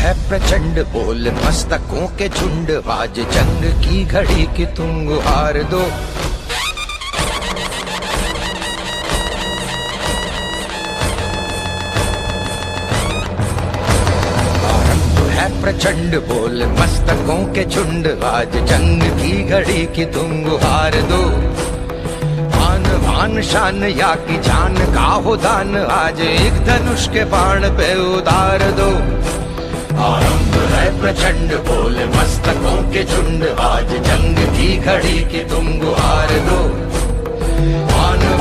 है प्रचंड बोल मस्तकों के झुंड, आज जंग की घड़ी की तुम गुहार दो। आरंभ है प्रचंड बोल मस्तकों के झुंड, आज जंग की घड़ी की तुम गुहार दो। आन शान या की जान का हो दान, आज एक धनुष के बाण पे उतार दो। आरंभ है प्रचंड बोल मस्तकों के झुंड, आज जंग की घड़ी की तुम गुहार दो।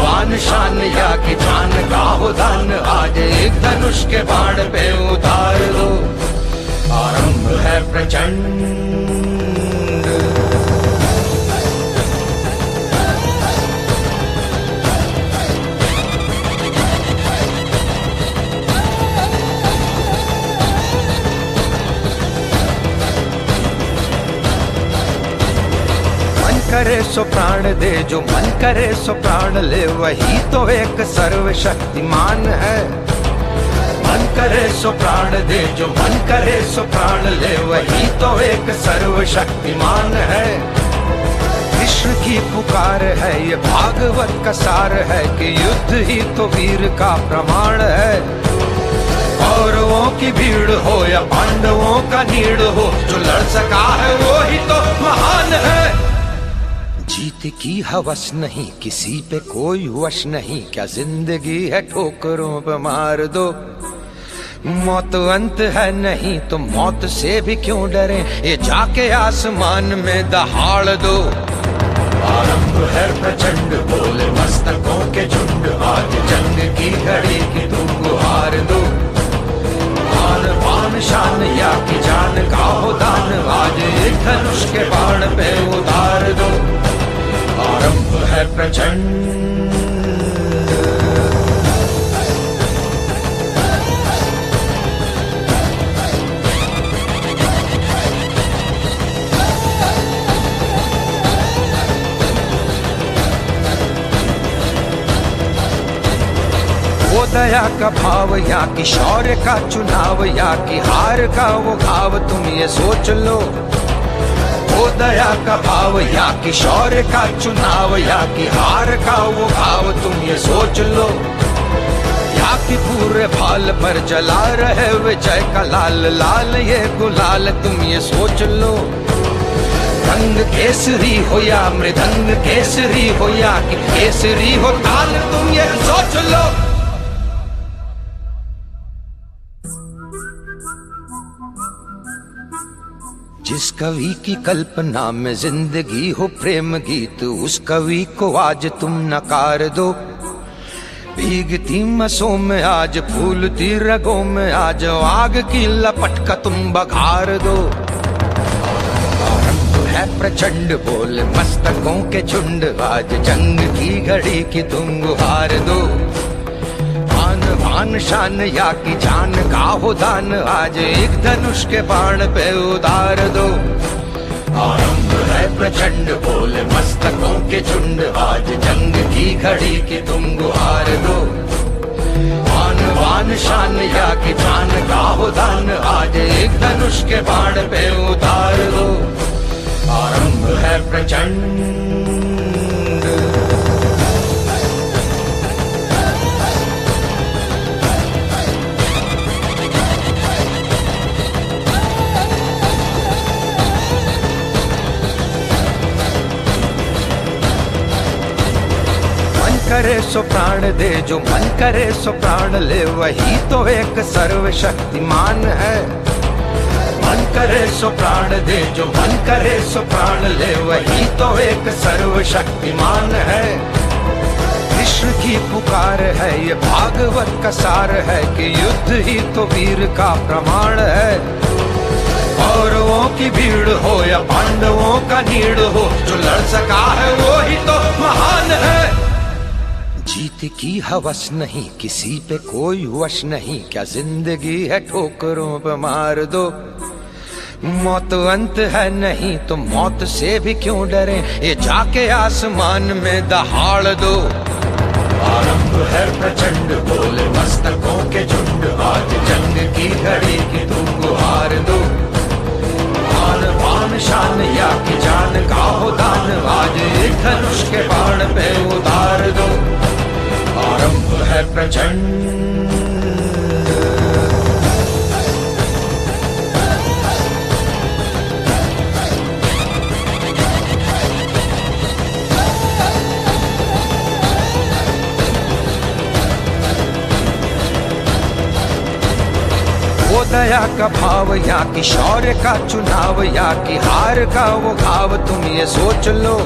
आन शान या की जान का हो दान, आज एक धनुष के बाण पे उतार दो। आरंभ है प्रचंड। करे सो प्राण दे, जो मन करे सो प्राण ले, वही तो एक सर्वशक्तिमान है। मन करे सो प्राण दे, जो मन करे सो प्राण ले, वही तो एक सर्वशक्तिमान है। विश्व की पुकार है, ये भागवत का सार है कि युद्ध ही तो वीर का प्रमाण है। कौरवों की भीड़ हो या पांडवों का नीड़ हो, जो लड़ सका है वो ही तो महान है। जीत की हवस नहीं, किसी पे कोई वश नहीं, क्या जिंदगी है ठोकरों पे मार दो। मौत अंत है नहीं तो मौत से भी क्यों डरे, ये जाके आसमान में दहाड़ दो। आरंभ है प्रचंड बोल मस्तकों के झुंड, आज जंग की घड़ी की तुम गुहार दो। आन शान या की जान का हो दान, आज एक धनुष के बाण पे उतार दो। आरंभ है प्रचंड। वो दया का भाव या कि शौर्य का चुनाव, या कि हार का वो घाव, तुम ये सोच लो। वो दया का भाव या कि शौर्य का चुनाव, या कि हार का वो भाव, तुम ये सोच लो। या कि पूरे भाल पर जला रहे विजय का लाल लाल ये गुलाल, तुम ये सोच लो। रंग केसरी हो या मृदंग केसरी हो, या कि केसरी हो ताल, तुम ये सोच लो। जिस कवि की कल्पना में जिंदगी हो प्रेम गीत, उस कवि को आज तुम नकार दो। भीगती मसों में आज फूलती रगों में, आज आग की लपट का तुम बघार दो। आरंभ है प्रचंड बोल मस्तकों के झुंड, आज जंग की घड़ी की तुम गुहार दो। आन शान या की जान का हो दान, आज एक धनुष के बाण पे उतार दो। आरंभ है प्रचंड बोल मस्तकों के झुंड, आज जंग की घड़ी की तुम गुहार दो। आन शान या की जान का हो दान, आज एक धनुष के बाण पे उतार दो। आरंभ है प्रचंड। करे सो प्राण दे, जो मन करे सो प्राण ले, वही तो एक सर्वशक्तिमान है। मन करे सो प्राण दे, जो मन करे सो प्राण ले, वही तो एक सर्वशक्तिमान है। विश्व की पुकार है, ये भागवत का सार है कि युद्ध ही तो वीर का प्रमाण है। कौरवों की भीड़ हो या पांडवों का नीड़ हो, जो लड़ सका है वो ही तो महान है। जीत की हवस नहीं, किसी पे कोई वश नहीं, क्या जिंदगी है ठोकरों पे मार दो। मौत अंत है नहीं तो मौत से भी क्यों डरे, ये जाके आसमान में दहाड़ दो। आरंभ है प्रचंड बोल मस्तकों के झुंड, आज जंग की घड़ी की तुम गुहार है प्रचंड। वो दया का भाव या कि शौर्य का चुनाव या कि हार का वो घाव, तुम ये सोच लो।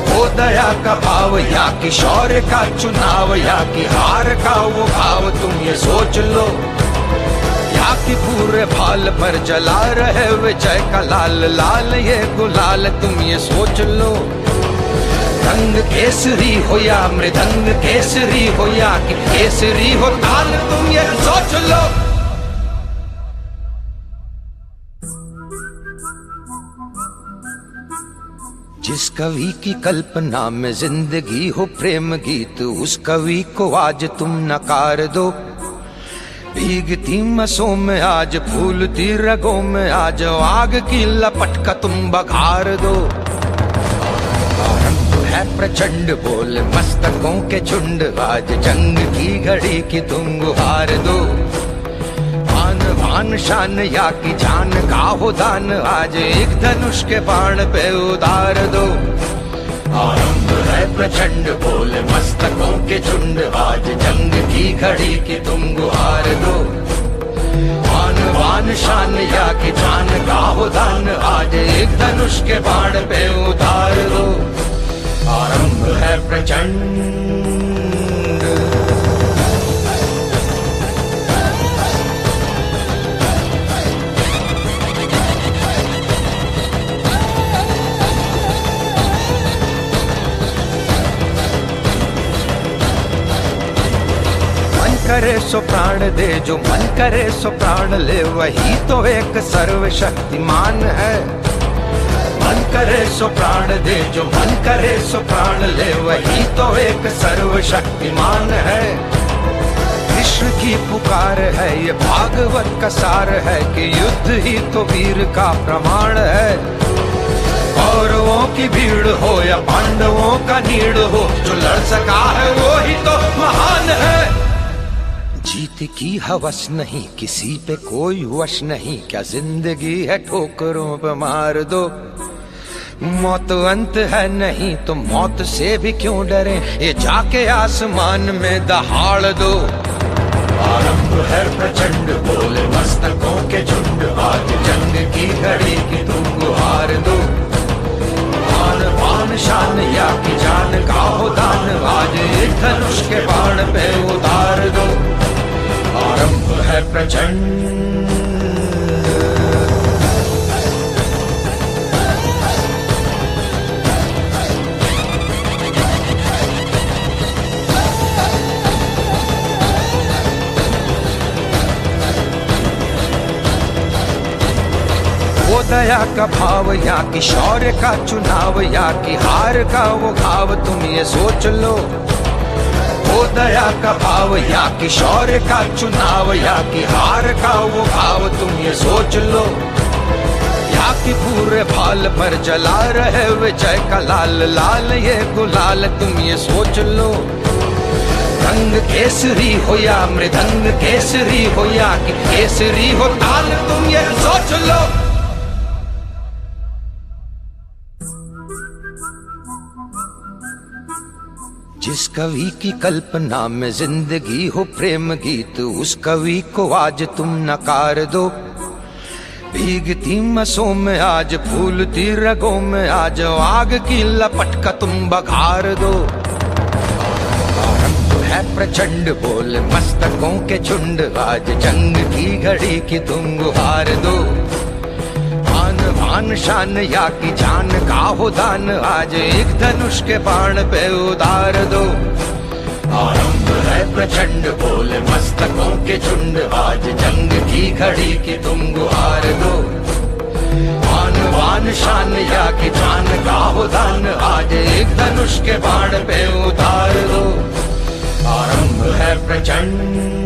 वो दया का भाव या कि शौर्य का चुनाव या कि हार का वो घाव, तुम ये सोच लो। या कि पूरे भाल पर जला रहे विजय का लाल लाल ये गुलाल, तुम ये सोच लो। रंग केसरी हो या मृदंग केसरी हो या कि केसरी हो ताल, तुम ये सोच लो। जिस कवि की कल्पना में जिंदगी हो प्रेम गीत, उस कवि को आज तुम नकार दो। भीगती मसों में आज फूलती रगों में आज आग की लपट का तुम बघार दो। आरंभ है प्रचंड बोल मस्तकों के झुंड, आज जंग की घड़ी की तुम गुहार दो। भान शान या की जान का हो दान, आज एक धनुष के बाण पे उतार दो। आरंभ है प्रचंड बोल मस्तकों के झुंड, आज जंग की घड़ी की तुम गुहार दो। वान शान या की जान का हो दान, आज एक धनुष के बाण पे उतार दो। आरंभ है प्रचंड। करे सो प्राण दे, जो मन करे सो प्राण ले, वही तो एक सर्वशक्तिमान है। मन करे सो प्राण दे, जो मन करे सो प्राण ले, वही तो एक सर्वशक्तिमान है। कृष्ण की पुकार है ये भागवत का सार है, कि युद्ध ही तो वीर का प्रमाण है। कौरवों की भीड़ हो या पांडवों का नीड़ हो, जो लड़ सका है वो ही तो महान है। जीत की हवस नहीं किसी पे कोई वश नहीं, क्या जिंदगी है ठोकरों पे मार दो। मौत अंत है नहीं तो मौत से भी क्यों डरे, ये जाके आसमान में दहाड़ दो। आरंभ है प्रचंड बोले मस्तकों के झुंड, आज जंग की घड़ी की तुम गुहार दो। आन शान या की जान का हो दान, आज एक धनुष के बाण पे उतार दो। आरंभ है प्रचंड। वो दया का भाव या कि शौर्य का चुनाव या कि हार का वो घाव, तुम ये सोच लो। वो दया का भाव या कि शौर्य का चुनाव या कि हार का वो भाव, तुम ये सोच लो। या कि पूरे भाल पर जला रहे विजय का लाल लाल ये गुलाल, तुम ये सोच लो। रंग केसरी हो या मृदंग केसरी हो या कि केसरी हो ताल, तुम ये सोच लो। जिस कवि की कल्पना में जिंदगी हो प्रेम गीत, उस कवि को आज तुम नकार दो। भीगती मसों में आज फूलती रगों में आज आग की लपट का तुम बघार दो। आरंभ है प्रचंड बोल मस्तकों के झुंड, आज जंग की घड़ी की तुम गुहार दो। भान शान या की जान का हो दान, आज एक धनुष के बाण पे उतार दो। आरंभ है प्रचंड बोल मस्तकों के झुंड, आज जंग की घड़ी की तुम गुहार दो। वान शान या की जान का हो दान, आज एक धनुष के बाण पे उतार दो। आरंभ है प्रचंड।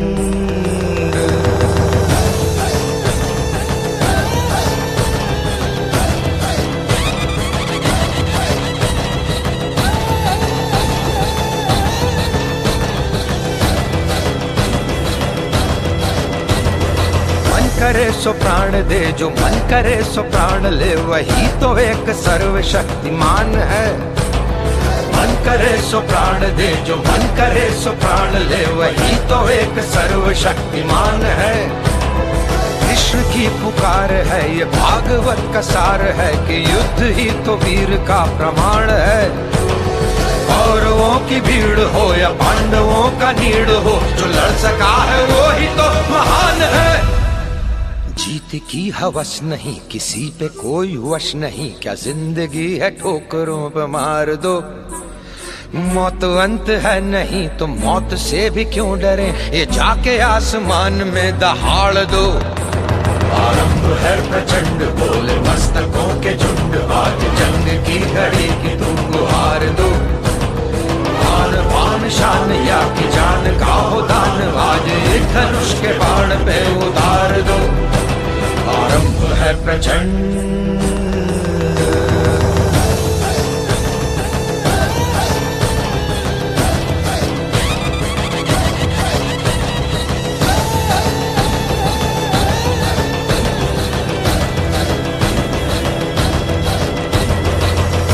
सो प्राण दे, जो मन करे सो प्राण ले, वही तो एक सर्वशक्तिमान है। मन करे सो प्राण दे, जो मन करे सो प्राण ले, वही तो एक सर्वशक्तिमान है। कृष्ण की पुकार है, ये भागवत का सार है कि युद्ध ही तो वीर का प्रमाण है। कौरवों की भीड़ हो या पांडवों का नीड़ हो, जो लड़ सका है वो ही तो महान है। जीत की हवस नहीं, किसी पे कोई वश नहीं, क्या जिंदगी है ठोकरों पे मार दो। मौत अंत है नहीं तो मौत से भी क्यों डरे, ये जाके आसमान में दहाड़ दो। आरंभ है प्रचंड, बोले मस्तकों के झुंड, आज जंग की घड़ी की तुम गुहार दो। आन बान शान या की जान का हो दान, आज एक धनुष के बाण पे उतार दो। आरंभ है प्रचंड।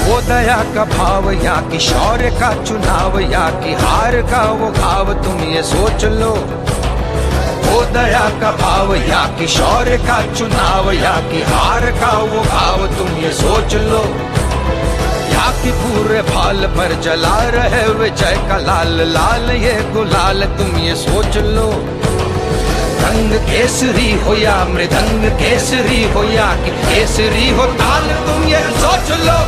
वो दया का भाव या कि शौर्य का चुनाव, या कि हार का वो घाव, तुम ये सोच लो। वो दया का भाव या कि शौर्य का चुनाव, या कि हार का वो घाव, तुम ये सोच लो। या कि पूरे भाल पर जला रहे विजय का लाल लाल ये गुलाल, तुम ये सोच लो। रंग केसरी हो या मृदंग केसरी हो, या कि केसरी हो ताल, तुम ये सोच लो।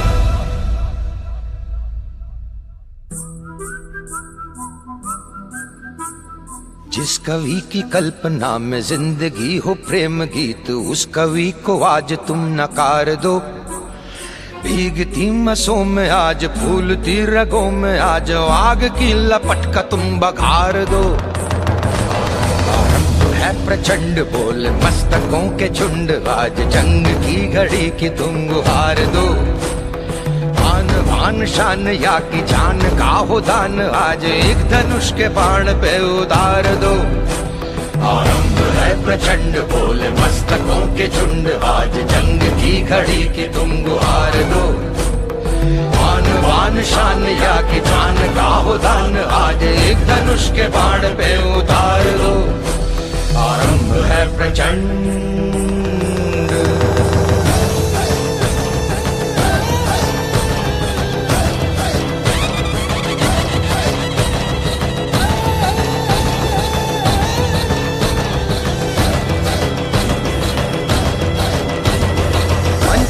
जिस कवि की कल्पना में जिंदगी हो प्रेम गीत, उस कवि को आज तुम नकार दो। भीगती मसों में आज, फूलती रगों में आज, आग की लपट का तुम बघार दो। है प्रचंड, बोल मस्तकों के झुंड, आज जंग की घड़ी की तुम गुहार दो। आन शान या की जान का हो दान, आज एक धनुष के बाण पे उतार दो। आरंभ है प्रचंड, बोले मस्तकों के झुंड, आज जंग की घड़ी की तुम गुहार दो। आन शान या की जान का हो दान, आज एक धनुष के बाण पे उतार दो। आरंभ है प्रचंड।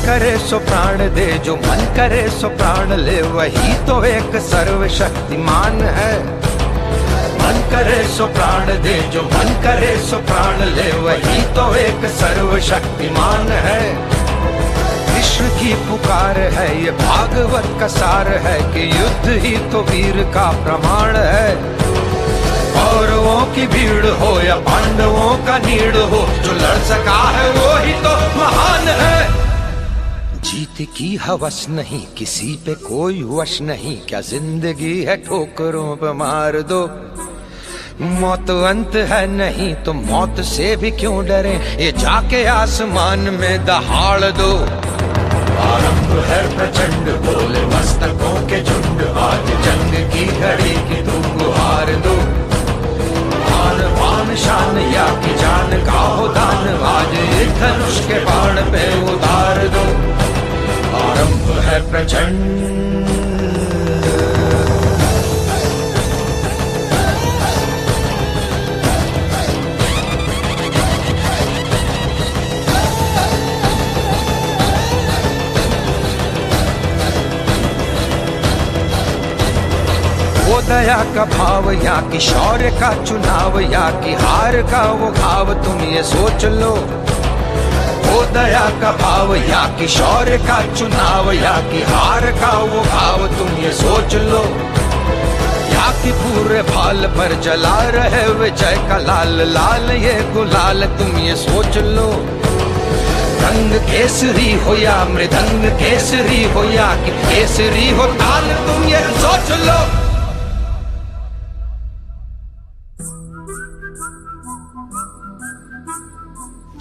करे सो प्राण दे, जो मन करे सो प्राण ले, वही तो एक सर्वशक्तिमान है। मन करे सो प्राण दे, जो मन करे सो प्राण ले, वही तो एक सर्वशक्तिमान है। कृष्ण की पुकार है, ये भागवत का सार है कि युद्ध ही तो वीर का प्रमाण है। कौरवों की भीड़ हो या पांडवों का नीड़ हो, जो लड़ सका है वो ही तो महान है। जीत की हवस नहीं, किसी पे कोई वश नहीं, क्या जिंदगी है ठोकरों पे मार दो। मौत अंत है नहीं तो मौत से भी क्यों डरे, ये जाके आसमान में दहाड़ दो। आरंभ है प्रचंड, बोले मस्तकों के झुंड, आज जंग की घड़ी की तुम गुहार दो। आन बान शान या की जान का हो दान, आज एक धनुष के बाण पे उतार दो। आरंभ है प्रचंड। वो दया का भाव या कि शौर्य का चुनाव, या कि हार का वो घाव, तुम ये सोच लो। वो दया का भाव या कि शौर्य का चुनाव, या कि हार का वो घाव, तुम ये सोच लो। या कि पूरे भाल पर जला रहे विजय का लाल लाल ये गुलाल, तुम ये सोच लो। रंग केसरी हो या मृदंग केसरी हो, या कि केसरी हो ताल, तुम ये सोच लो।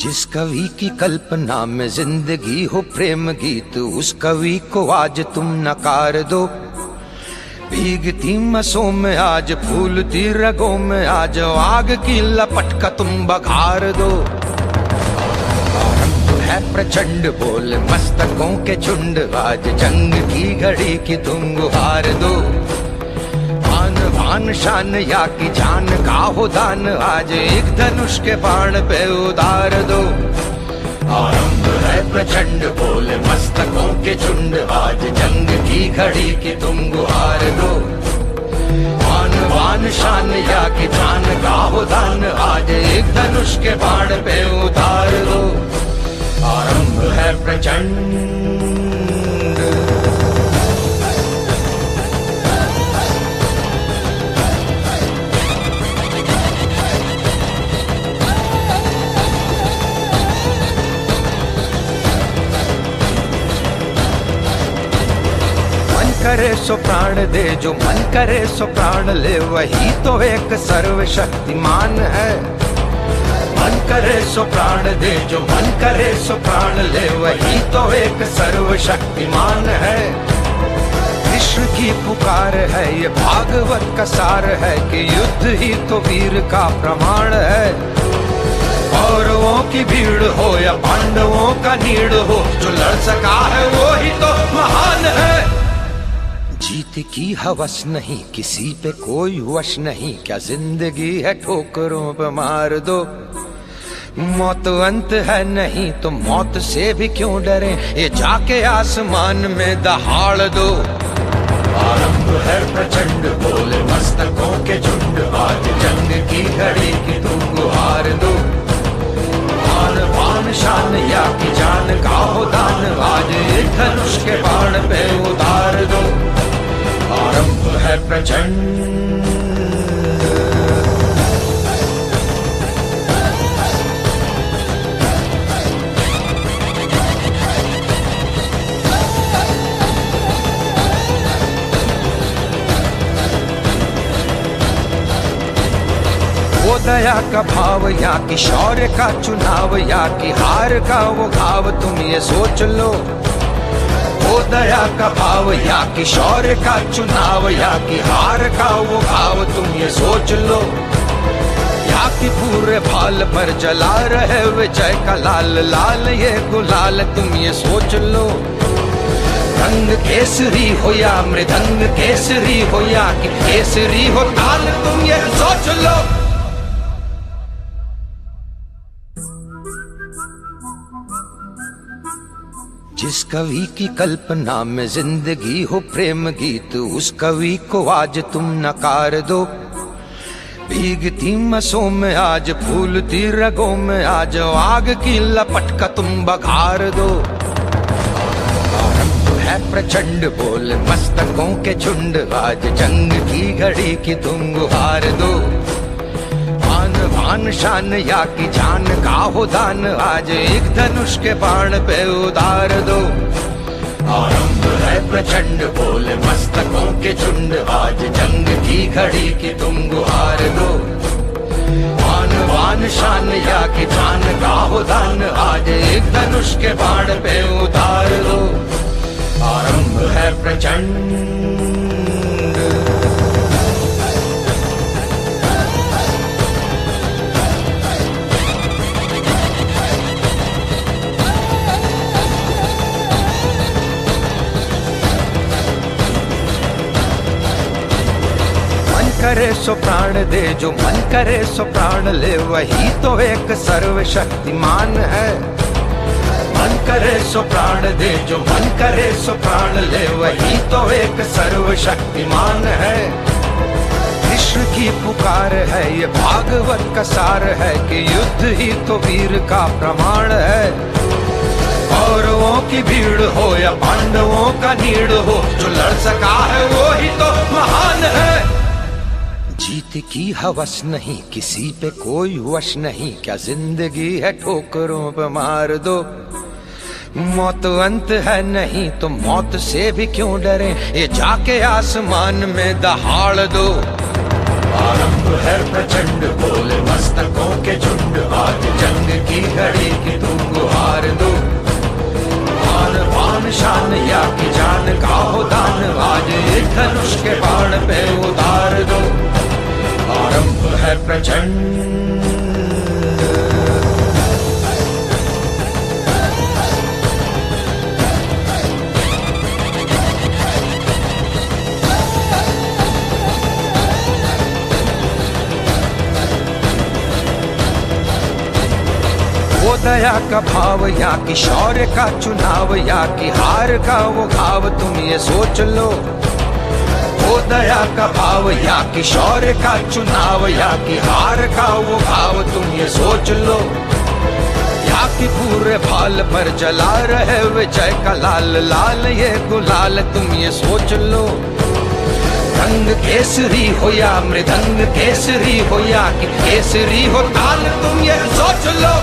जिस कवि की कल्पना में जिंदगी हो प्रेम गीत, उस कवि को आज तुम नकार दो। भीगती मसों में आज फूलती रगों में आज आग की लपट का तुम बघार दो। है प्रचंड बोल मस्तकों के झुंड, आज जंग की घड़ी की तुम गुहार दो। भान भान शान या की जान का हो दान, आज एक धनुष के बाण पे उतार दो। आरंभ है प्रचंड बोल मस्तकों के झुंड, आज जंग की घड़ी की तुम गुहार दो। भान भान शान या की जान का हो दान, आज एक धनुष के बाण पे उतार दो। आरंभ है प्रचंड। मन करे सो प्राण दे, जो मन करे सो प्राण ले, वही तो एक सर्वशक्तिमान है। मन करे सो प्राण दे, जो मन करे सो प्राण ले, वही तो एक सर्वशक्तिमान है। कृष्ण की पुकार है, ये भागवत का सार है कि युद्ध ही तो वीर का प्रमाण है। कौरवों की भीड़ हो या पांडवों का नीड़ हो, जो लड़ सका है वो ही तो महान है। जीत की हवस नहीं, किसी पे कोई वश नहीं, क्या जिंदगी है ठोकरों पे मार दो। मौत अंत है नहीं तो मौत से भी क्यों डरे, ये जाके आसमान में दहाड़ दो। आरंभ है प्रचंड बोल मस्तकों के झुंड, आज जंग की घड़ी की तुम गुहार दो। आन बान शान या की जान का हो दान, आज एक धनुष के बाण पे उतार दो। आरंभ है प्रचंड। वो दया का भाव या कि शौर्य का चुनाव, या कि हार का वो घाव, तुम ये सोच लो। वो दया का भाव या कि शौर्य का चुनाव, या कि हार का वो घाव, तुम ये सोच लो। या कि पूरे भाल पर जला रहे विजय का लाल लाल ये गुलाल, तुम ये सोच लो। रंग केसरी हो या मृदंग केसरी हो, या कि केसरी हो ताल, तुम ये सोच लो। जिस कवि की कल्पना में जिंदगी हो प्रेम गीत, उस कवि को आज तुम नकार दो। भीगती मसों में आज फूलती रगों में आज आग की लपट का तुम बघार दो। आरंभ है प्रचंड बोल मस्तकों के झुंड, आज जंग की घड़ी की तुम गुहार दो। भान शान या की जान का हो दान, आज एक धनुष के बाण पे उतार दो। आरंभ है प्रचंड बोल मस्तकों के झुंड, आज जंग की घड़ी की तुम गुहार दो। भान भान शान या की जान का हो दान, आज एक धनुष के बाण पे उतार दो। आरंभ है प्रचंड। करे सो प्राण दे, जो मन करे सो प्राण ले, वही तो एक सर्वशक्तिमान है। मन करे सो प्राण दे, जो मन करे सो प्राण ले, वही तो एक सर्वशक्तिमान है। कृष्ण की पुकार है, ये भागवत का सार है कि युद्ध ही तो वीर का प्रमाण है। कौरवों की भीड़ हो या पांडवों का नीड़ हो, जो लड़ सका है वो ही तो महान है। जीत की हवस नहीं, किसी पे कोई वश नहीं, क्या जिंदगी है ठोकरों पे मार दो। मौत अंत है नहीं तो मौत से भी क्यों डरे, ये जाके आसमान में दहाड़ दो। आरंभ है प्रचंड बोल मस्तकों के झुंड, आज जंग की घड़ी प्रचंड। वो दया का भाव या कि शौर्य का चुनाव या कि हार का वो घाव, तुम ये सोच लो। वो दया का भाव या कि शौर्य का चुनाव या कि हार का वो घाव, तुम ये सोच लो। या कि पूरे भाल पर जला रहे विजय का लाल लाल ये गुलाल, तुम ये सोच लो। रंग केसरी हो या मृदंग केसरी हो या कि केसरी हो ताल, तुम ये सोच लो।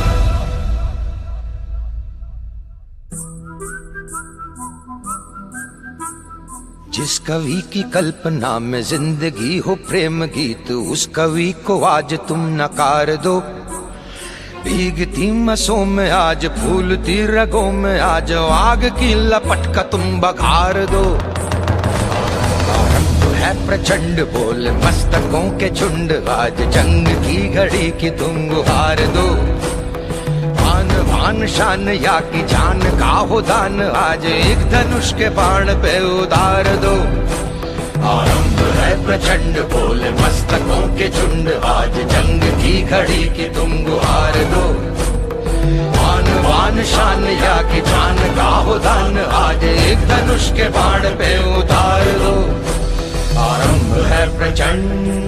जिस कवि की कल्पना में जिंदगी हो प्रेम गीत, उस कवि को आज तुम नकार दो। भीगती मसों में आज फूलती रगों में आज आग की लपट का तुम बघार दो। है प्रचंड बोल मस्तकों के झुंड, आज जंग की घड़ी की तुम गुहार दो। आन भान शान या की जान का हो दान, आज एक धनुष के बाण पे उतार दो। आरंभ है प्रचंड बोल मस्तकों के झुंड, आज जंग की घड़ी की तुम गुहार दो। आन भान शान या की जान का हो दान, आज एक धनुष के बाण पे उतार दो। आरंभ है प्रचंड।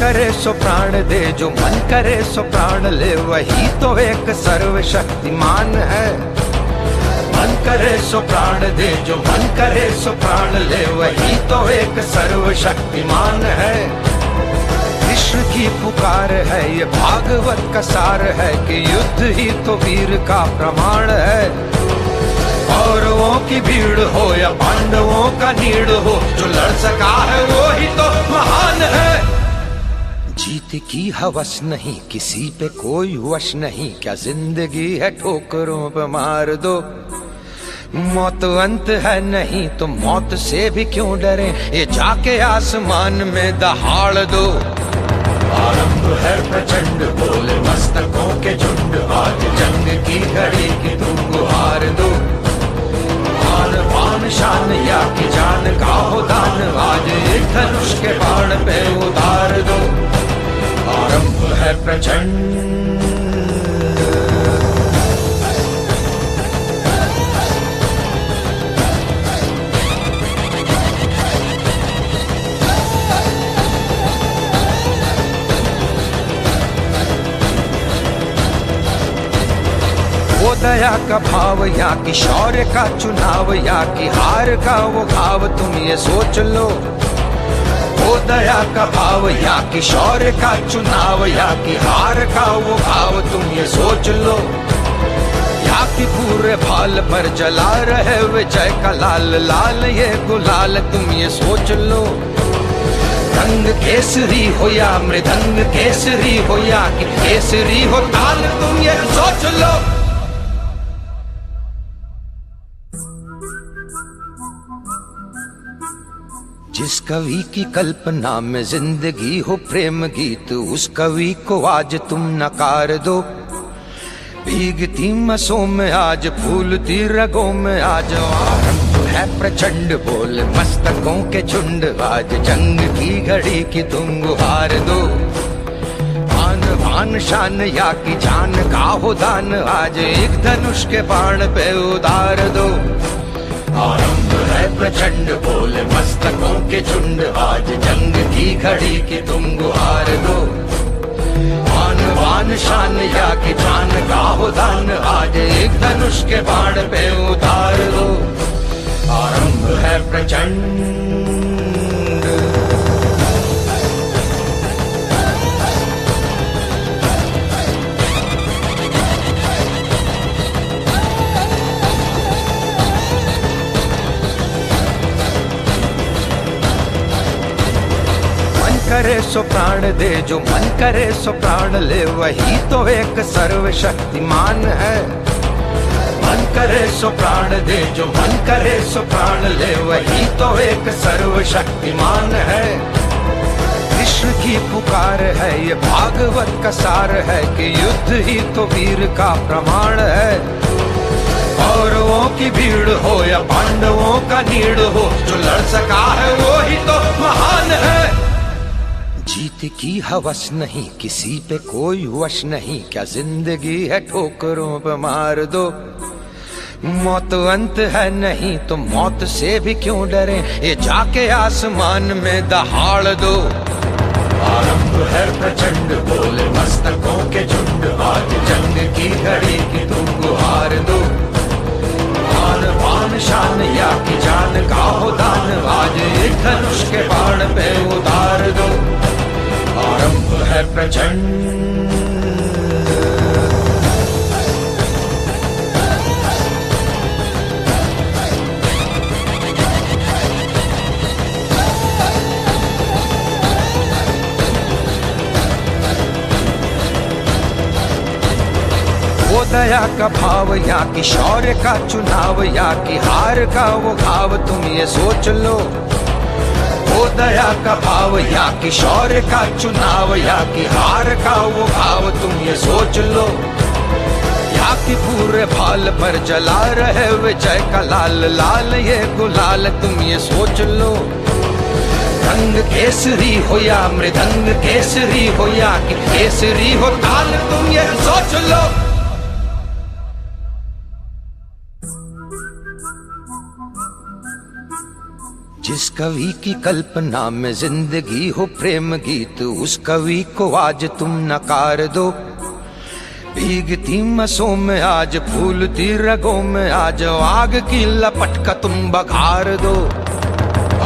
करे सो प्राण दे, जो मन करे सो प्राण ले, वही तो एक सर्वशक्तिमान है। मन करे सो प्राण दे, जो मन करे सो प्राण ले, वही तो एक सर्वशक्तिमान है। कृष्ण की पुकार है ये भागवत का सार है कि युद्ध ही तो वीर का प्रमाण है। कौरवों की भीड़ हो या पांडवों का नीड़ हो, जो लड़ सका है वो ही तो महान है। जीत की हवस नहीं किसी पे कोई वश नहीं, क्या जिंदगी है ठोकरों पे मार दो। मौत अंत है नहीं तो मौत से भी क्यों डरे, ये जाके आसमान में दहाड़ दो। आरंभ है प्रचंड बोले मस्तकों के झुंड, आज जंग की घड़ी की तुम गुहार दो। आन बान शान या की जान का हो दान, आज एक धनुष के बाण पे उतार दो। आरंभ है प्रचंड। वो दया का भाव या कि शौर्य का चुनाव या कि हार का वो घाव, तुम ये सोच लो। वो दया का भाव या कि शौर्य का चुनाव या कि हार का वो भाव, तुम ये सोच लो। या कि पूरे भाल पर जला रहे विजय का लाल लाल ये गुलाल, तुम ये सोच लो। रंग केसरी हो या मृदंग केसरी हो या कि केसरी हो ताल, तुम ये सोच लो। जिस कवि की कल्पना में जिंदगी हो प्रेम गीत, उस कवि को आज तुम नकार दो। भीगती मसों में आज फूलती रगों में आज आरंभ है प्रचंड बोल मस्तकों के झुंड, आज जंग की घड़ी की तुम गुहार दो। आन भान शान या की जान का हो दान, आज एक धनुष के बाण पे उतार दो। आरंभ है प्रचंड बोले मस्तकों के झुंड, आज जंग की घड़ी की तुम गुहार दो। आन बान शान या की जान का हो दान, आज एक धनुष के बाण पे उतार दो। आरंभ है प्रचंड। करे सो प्राण दे, जो मन करे सो प्राण ले, वही तो एक सर्वशक्तिमान है। मन करे सो प्राण दे, जो मन करे सो प्राण ले, वही तो एक सर्वशक्तिमान है। कृष्ण की पुकार है, ये भागवत का सार है कि युद्ध ही तो वीर का प्रमाण है। कौरवों की भीड़ हो या पांडवों का नीड़ हो, जो लड़ सका है वो ही तो महान है। जीत की हवस नहीं, किसी पे कोई वश नहीं, क्या जिंदगी है ठोकरों पे मार दो। मौत अंत है नहीं तो मौत से भी क्यों डरे, ये जाके आसमान में दहाड़ दो। आरंभ है प्रचंड, बोले मस्तकों के झुंड, आज जंग की घड़ी की तुम गुहार दो। आन बान शान या की जान का हो दान, आज एक धनुष के बाण पे उतार दो। आरंभ है प्रचंड। वो दया का भाव या कि शौर्य का चुनाव, या कि हार का वो घाव, तुम ये सोच लो। वो दया का भाव या कि शौर्य का चुनाव, या कि हार का वो घाव, तुम ये सोच लो। या कि पूरे भाल पर जला रहे विजय का लाल लाल ये गुलाल, तुम ये सोच लो। रंग केसरी हो या मृदंग केसरी हो, या कि केसरी हो ताल, तुम ये सोच लो। जिस कवि की कल्पना में जिंदगी हो प्रेम गीत, उस कवि को आज तुम नकार दो। भीगती मसों में आज, फूलती रगों में आज, आग की लपट का तुम बघार दो।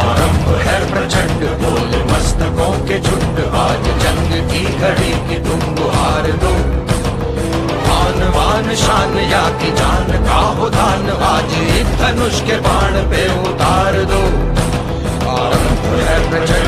आरंभ है प्रचंड, बोले मस्तकों के झुंड, आज जंग की घड़ी की तुम गुहार दो। आन बान शान या की जान का हो दान, आज एक धनुष के बाण पे उतार दो। आरंभ है प्रचंड।